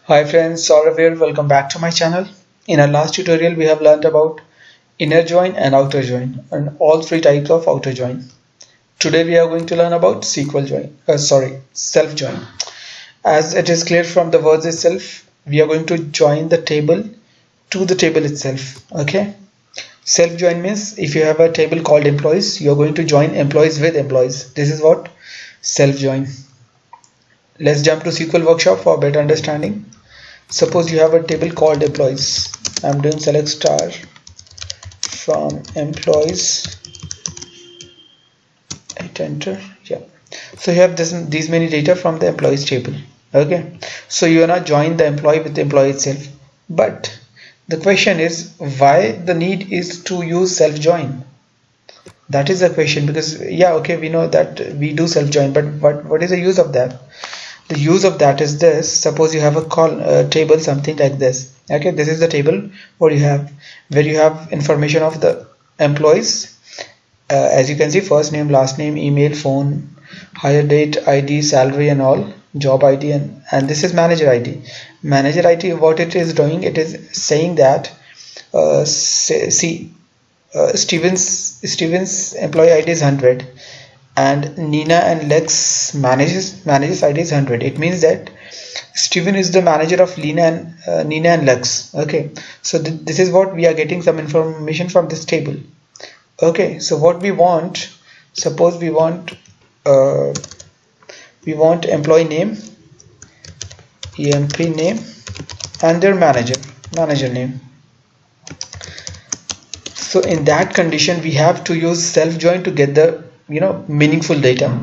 Hi friends, Saurav here. Welcome back to my channel. In our last tutorial, we have learned about inner join and outer join and all three types of outer join. Today we are going to learn about self join. As it is clear from the words itself, we are going to join the table to the table itself. Okay. Self join means if you have a table called employees, you are going to join employees with employees. This is what self join. Let's jump to SQL workshop for better understanding. Suppose you have a table called employees. I'm doing select star from employees. Hit enter. Yeah. So you have these many data from the employees table. Okay. So you are not join the employee with the employee itself. But the question is why the need is to use self join. That is the question, because yeah, okay, we know that we do self join, but what is the use of that? The use of that is this. Suppose you have a table something like this. Okay, this is the table where you have information of the employees, as you can see, first name, last name, email, phone, hire date, ID, salary and all, job ID, and this is manager ID. Manager ID, what it is doing, it is saying that Steven's employee ID is 100 and Nina and Lex manages ID is 100. It means that Steven is the manager of Nina and Lex. Okay, so this is what we are getting some information from this table. Okay, so what we want, suppose we want employee name, EMP name, and their manager name. So in that condition, we have to use self join to get the meaningful data.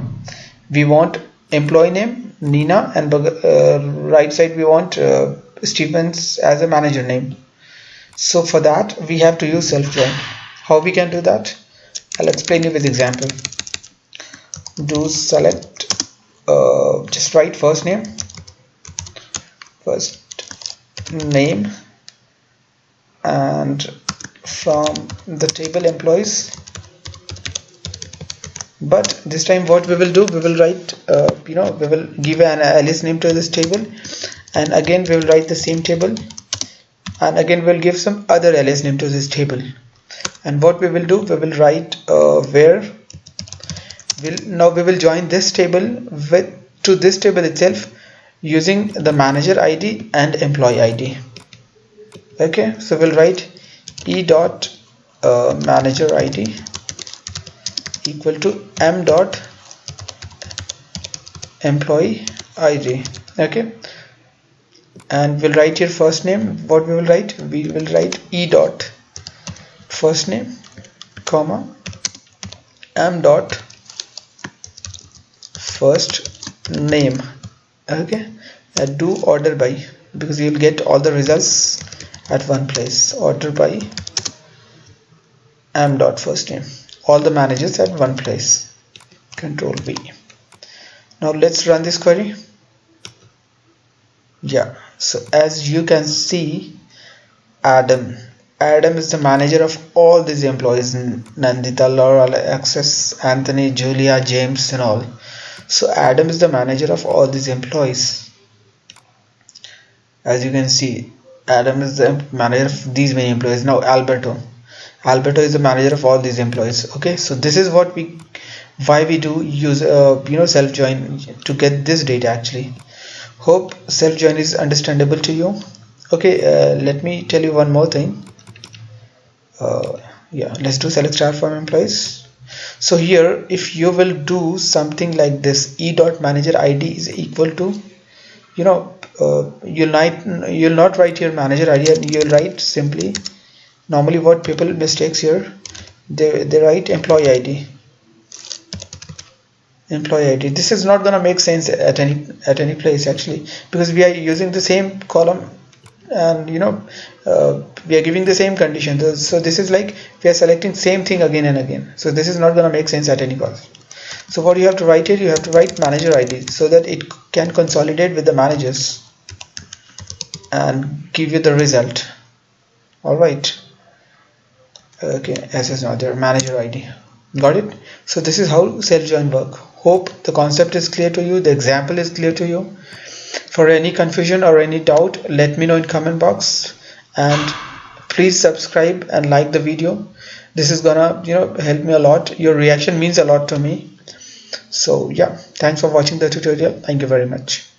We want employee name Nina, and right side we want Stevens as a manager name. So for that we have to use self join. How we can do that? I'll explain you with example. Do select just write first name and from the table employees. But this time what we will do, we will write we will give an alias name to this table, and again we will write the same table, and again we'll give some other alias name to this table. And what we will do, we will write now we will join this table to this table itself using the manager ID and employee ID. Okay, so we'll write e dot manager ID equal to m dot employee ID. Okay, and we'll write here first name. What we will write, we will write e dot first name comma m dot first name. Okay, and do order by, because you'll get all the results at one place. Order by m dot first name, all the managers at one place. Control V. Now let's run this query. Yeah, so as you can see, Adam is the manager of all these employees: Nandita, Laura, Alexis, Anthony, Julia, James and all. So Adam is the manager of all these employees. As you can see, Adam is the manager of these many employees. Now Alberto is the manager of all these employees. Okay, so this is why we do use self join to get this data actually. Hope self join is understandable to you. Okay, let me tell you one more thing. Yeah, let's do select star from employees. So here, if you will do something like this, e dot manager ID is equal to, you'll not write here manager ID, and you'll write simply, normally what people mistakes here, they write employee ID. This is not gonna make sense at any place actually, because we are using the same column and we are giving the same condition. So this is like we are selecting same thing again and again. So this is not gonna make sense at any cost. So what you have to write here, you have to write manager ID so that it can consolidate with the managers and give you the result. All right. Okay, as is not there, manager ID. Got it? So this is how self join work. Hope the concept is clear to you, the example is clear to you. For any confusion or any doubt, let me know in comment box, and please subscribe and like the video. This is gonna help me a lot. Your reaction means a lot to me. So yeah, thanks for watching the tutorial. Thank you very much.